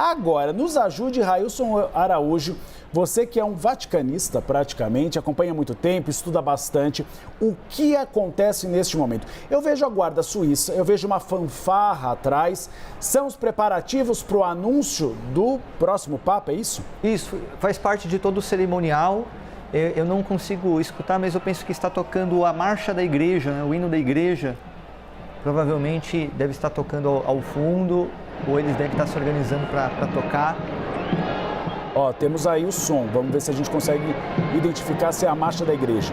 Agora, nos ajude, Railson Araújo, você que é um vaticanista praticamente, acompanha há muito tempo, estuda bastante, o que acontece neste momento? Eu vejo a guarda suíça, eu vejo uma fanfarra atrás, são os preparativos para o anúncio do próximo Papa, é isso? Isso, faz parte de todo o cerimonial. Eu não consigo escutar, mas eu penso que está tocando a marcha da igreja, né? O hino da igreja. Provavelmente deve estar tocando ao fundo, ou eles devem estar se organizando para tocar. Ó, temos aí o som, vamos ver se a gente consegue identificar se é a marcha da igreja.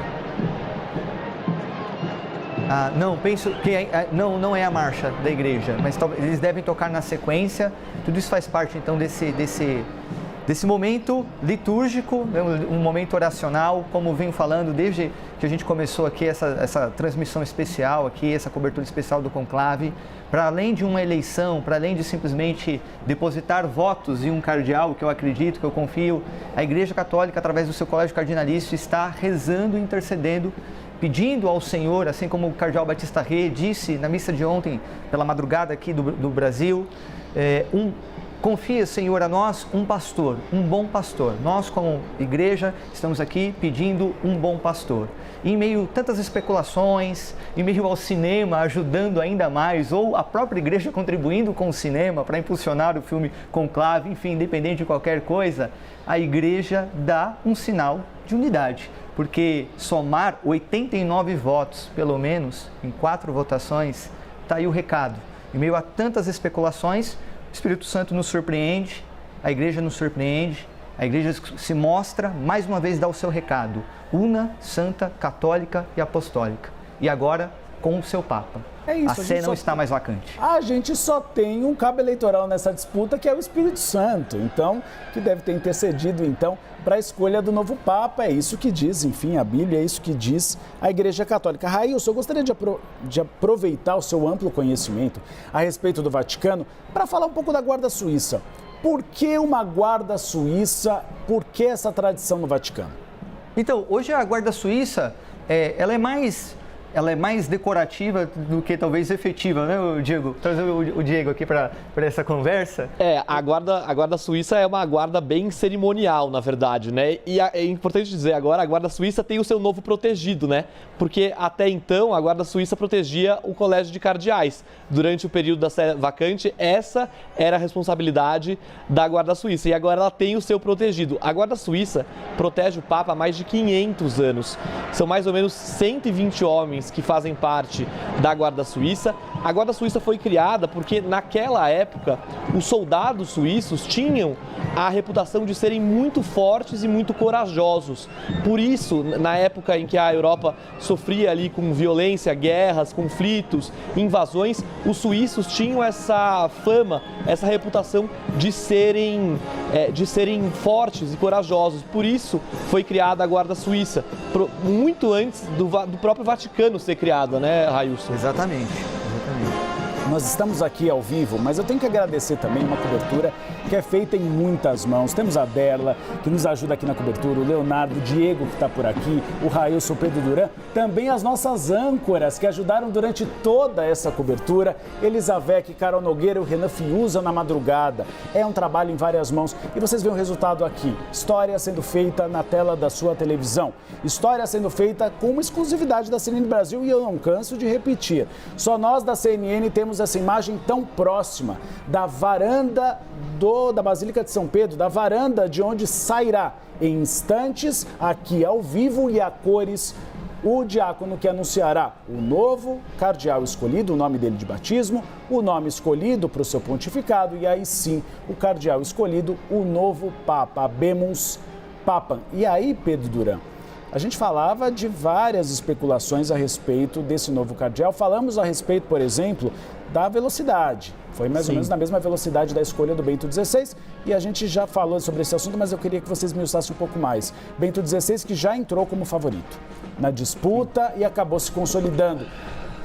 Não, penso que não é a marcha da igreja, mas eles devem tocar na sequência. Tudo isso faz parte então desse momento litúrgico, um momento oracional, como venho falando desde que a gente começou aqui essa transmissão especial, aqui, essa cobertura especial do conclave, para além de uma eleição, para além de simplesmente depositar votos em um cardeal, que eu acredito, que eu confio, a Igreja Católica, através do seu colégio cardinalício, está rezando e intercedendo, pedindo ao Senhor, assim como o cardeal Batista Rê disse na missa de ontem, pela madrugada aqui do Brasil, confia, Senhor, a nós um pastor, um bom pastor. Nós, como igreja, estamos aqui pedindo um bom pastor. Em meio a tantas especulações, em meio ao cinema ajudando ainda mais, ou a própria igreja contribuindo com o cinema para impulsionar o filme Conclave, enfim, independente de qualquer coisa, a igreja dá um sinal de unidade. Porque somar 89 votos, pelo menos, em 4 votações, está aí o recado. Em meio a tantas especulações, o Espírito Santo nos surpreende, a igreja nos surpreende, a igreja se mostra, mais uma vez dá o seu recado, una, santa, católica e apostólica. E agora, com o seu Papa. É isso, a sé não está mais vacante. A gente só tem um cabo eleitoral nessa disputa, que é o Espírito Santo, então, que deve ter intercedido, então, para a escolha do novo Papa. É isso que diz, enfim, a Bíblia, é isso que diz a Igreja Católica. Railson, eu gostaria de aproveitar o seu amplo conhecimento a respeito do Vaticano para falar um pouco da Guarda Suíça. Por que uma Guarda Suíça? Por que essa tradição no Vaticano? Então, hoje a Guarda Suíça, ela é mais decorativa do que talvez efetiva, né, Diego? Trazer o Diego aqui para essa conversa. A guarda suíça é uma guarda bem cerimonial, na verdade, né? E é importante dizer agora, a guarda suíça tem o seu novo protegido, né? Porque até então a guarda suíça protegia o colégio de cardeais. Durante o período da sé vacante, essa era a responsabilidade da guarda suíça. E agora ela tem o seu protegido. A guarda suíça protege o Papa há mais de 500 anos. São mais ou menos 120 homens que fazem parte da Guarda Suíça. A Guarda Suíça foi criada porque naquela época os soldados suíços tinham a reputação de serem muito fortes e muito corajosos. Por isso, na época em que a Europa sofria ali com violência, guerras, conflitos, invasões, os suíços tinham essa fama, essa reputação de serem fortes e corajosos. Por isso foi criada a Guarda Suíça, muito antes do próprio Vaticano ser criada, né, Railson? Exatamente. Nós estamos aqui ao vivo, mas eu tenho que agradecer também uma cobertura que é feita em muitas mãos. Temos a Berla, que nos ajuda aqui na cobertura, o Leonardo, o Diego, que está por aqui, o Railson, o Pedro Duran, também as nossas âncoras, que ajudaram durante toda essa cobertura, Elizabeth, Carol Nogueira e o Renan Fiuza na madrugada. É um trabalho em várias mãos e vocês veem o resultado aqui. História sendo feita na tela da sua televisão. História sendo feita com uma exclusividade da CNN Brasil e eu não canso de repetir. Só nós da CNN temos essa imagem tão próxima da varanda da Basílica de São Pedro, da varanda de onde sairá em instantes, aqui ao vivo e a cores, o diácono que anunciará o novo cardeal escolhido, o nome dele de batismo, o nome escolhido para o seu pontificado e aí sim o cardeal escolhido, o novo Papa, Habemus Papam. E aí, Pedro Duran, a gente falava de várias especulações a respeito desse novo cardeal. Falamos a respeito, por exemplo, da velocidade. Foi mais ou menos na mesma velocidade da escolha do Bento XVI e a gente já falou sobre esse assunto, mas eu queria que vocês me usassem um pouco mais. Bento XVI que já entrou como favorito na disputa e acabou se consolidando.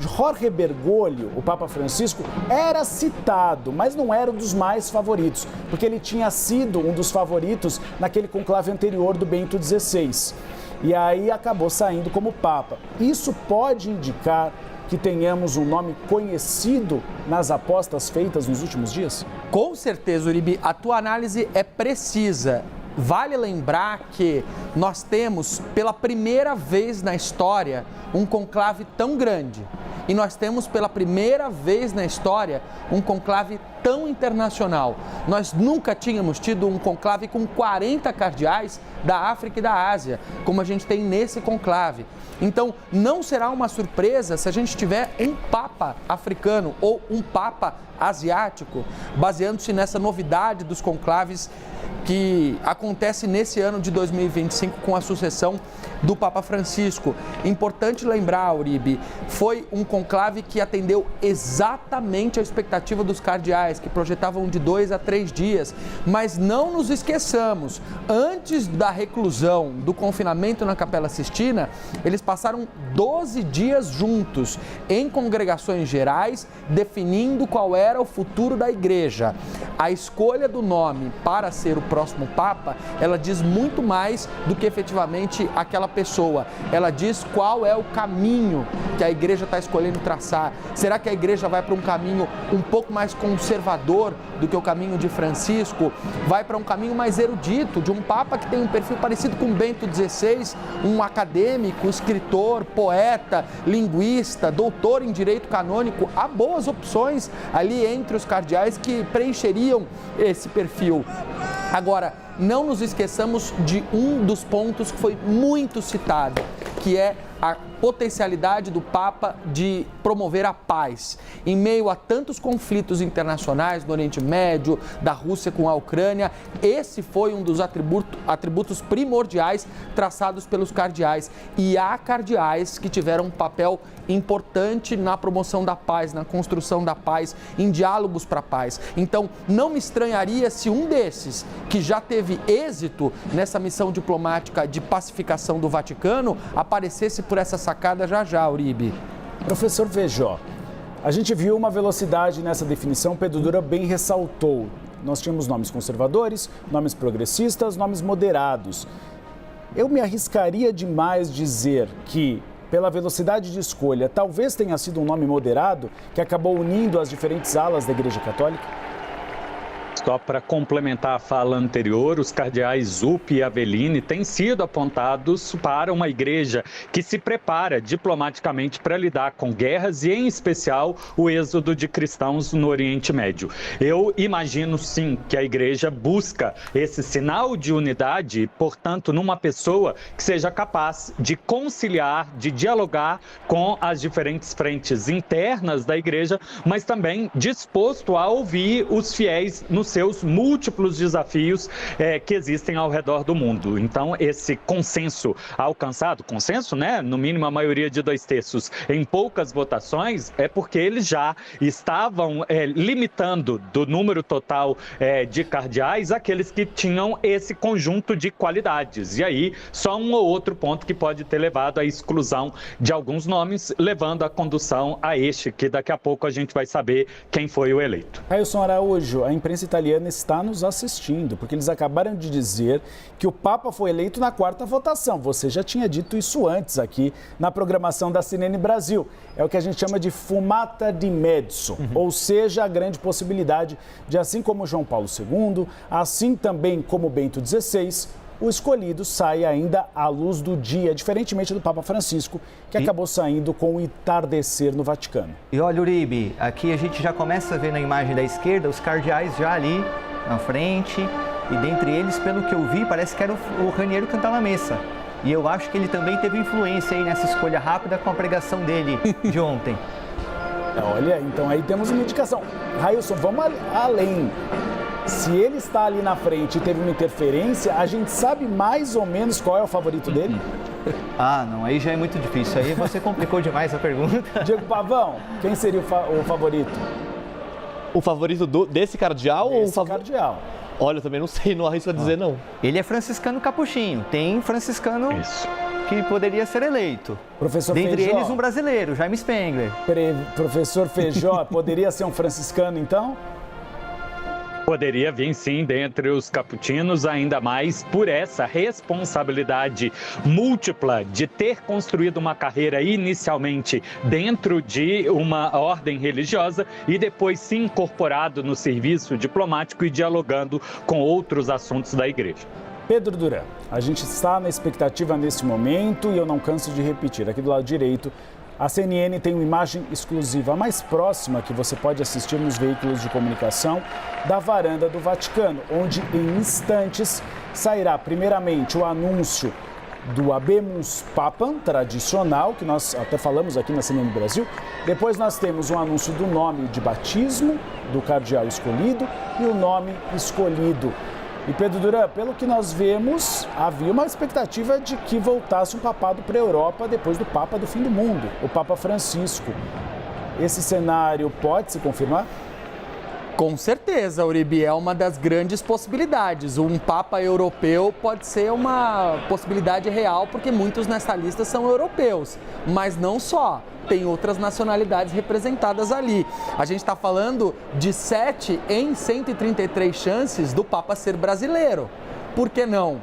Jorge Bergoglio, o Papa Francisco, era citado, mas não era um dos mais favoritos, porque ele tinha sido um dos favoritos naquele conclave anterior do Bento XVI. E aí acabou saindo como Papa. Isso pode indicar que tenhamos um nome conhecido nas apostas feitas nos últimos dias? Com certeza, Uribe, a tua análise é precisa. Vale lembrar que nós temos, pela primeira vez na história, um conclave tão grande. E nós temos, pela primeira vez na história, um conclave tão internacional. Nós nunca tínhamos tido um conclave com 40 cardeais da África e da Ásia, como a gente tem nesse conclave. Então, não será uma surpresa se a gente tiver um Papa africano ou um Papa asiático, baseando-se nessa novidade dos conclaves que acontece nesse ano de 2025 com a sucessão do Papa Francisco. Importante lembrar, Uribe, foi um conclave que atendeu exatamente a expectativa dos cardeais, que projetavam de 2 a 3 dias. Mas não nos esqueçamos, antes da reclusão, do confinamento na Capela Sistina, eles passaram 12 dias juntos, em congregações gerais, definindo qual era o futuro da igreja. A escolha do nome para ser o próximo Papa, ela diz muito mais do que efetivamente aquela pessoa. Ela diz qual é o caminho que a igreja está escolhendo traçar. Será que a igreja vai para um caminho um pouco mais conservador do que o caminho de Francisco? Vai para um caminho mais erudito, de um Papa que tem um perfil parecido com Bento XVI, um acadêmico, escritor, poeta, linguista, doutor em direito canônico? Há boas opções ali entre os cardeais que preencheriam esse perfil. Agora, não nos esqueçamos de um dos pontos que foi muito citado, que é a potencialidade do Papa de promover a paz. Em meio a tantos conflitos internacionais no Oriente Médio, da Rússia com a Ucrânia, esse foi um dos atributos primordiais traçados pelos cardeais. E há cardeais que tiveram um papel importante na promoção da paz, na construção da paz, em diálogos para a paz. Então, não me estranharia se um desses, que já teve êxito nessa missão diplomática de pacificação do Vaticano, aparecesse por essa sacada já, Uribe. Professor Feijó, a gente viu uma velocidade nessa definição, Pedro Dura bem ressaltou. Nós tínhamos nomes conservadores, nomes progressistas, nomes moderados. Eu me arriscaria demais dizer que, pela velocidade de escolha, talvez tenha sido um nome moderado que acabou unindo as diferentes alas da Igreja Católica? Só para complementar a fala anterior, os cardeais Zuppi e Avellini têm sido apontados para uma igreja que se prepara diplomaticamente para lidar com guerras e, em especial, o êxodo de cristãos no Oriente Médio. Eu imagino, sim, que a igreja busca esse sinal de unidade, portanto, numa pessoa que seja capaz de conciliar, de dialogar com as diferentes frentes internas da igreja, mas também disposto a ouvir os fiéis nos seus múltiplos desafios que existem ao redor do mundo. Então, esse consenso alcançado, né? No mínimo a maioria de 2/3 em poucas votações, é porque eles já estavam limitando do número total de cardeais aqueles que tinham esse conjunto de qualidades. E aí, só um ou outro ponto que pode ter levado à exclusão de alguns nomes, levando a condução a este, que daqui a pouco a gente vai saber quem foi o eleito. Railson Araújo, a imprensa italiana está nos assistindo, porque eles acabaram de dizer que o Papa foi eleito na 4ª votação. Você já tinha dito isso antes aqui na programação da CNN Brasil. É o que a gente chama de fumata di mezzo, ou seja, a grande possibilidade de, assim como João Paulo II, assim também como Bento XVI, o escolhido sai ainda à luz do dia, diferentemente do Papa Francisco, que acabou saindo com o entardecer no Vaticano. E olha, Uribe, aqui a gente já começa a ver na imagem da esquerda os cardeais já ali na frente, e dentre eles, pelo que eu vi, parece que era o Raniero Cantalamessa. E eu acho que ele também teve influência aí nessa escolha rápida com a pregação dele de ontem. Olha, então aí temos uma indicação. Railson, vamos além. Se ele está ali na frente e teve uma interferência, a gente sabe mais ou menos qual é o favorito dele? Ah, não, aí já é muito difícil. Aí você complicou demais a pergunta. Diego Pavão, quem seria o favorito? O favorito desse cardeal? Cardeal. Olha, eu também não sei, não arrisco a dizer não. Ele é franciscano capuchinho, tem franciscano que poderia ser eleito. Professor Dentre Feijó, eles um brasileiro, Jaime Spengler. Professor Feijó, poderia ser um franciscano então? Poderia vir sim dentre os caputinos, ainda mais por essa responsabilidade múltipla de ter construído uma carreira inicialmente dentro de uma ordem religiosa e depois se incorporado no serviço diplomático e dialogando com outros assuntos da igreja. Pedro Duran, a gente está na expectativa nesse momento e eu não canso de repetir, aqui do lado direito, a CNN tem uma imagem exclusiva, a mais próxima que você pode assistir nos veículos de comunicação da varanda do Vaticano, onde em instantes sairá primeiramente o anúncio do Habemus Papam tradicional, que nós até falamos aqui na CNN Brasil. Depois nós temos um anúncio do nome de batismo do cardeal escolhido e o nome escolhido. E Pedro Duran, pelo que nós vemos, havia uma expectativa de que voltasse um papado para a Europa depois do Papa do fim do mundo, o Papa Francisco. Esse cenário pode se confirmar? Com certeza, Uribe, é uma das grandes possibilidades. Um Papa europeu pode ser uma possibilidade real, porque muitos nessa lista são europeus, mas não só. Tem outras nacionalidades representadas ali. A gente está falando de 7 em 133 chances do Papa ser brasileiro. Por que não?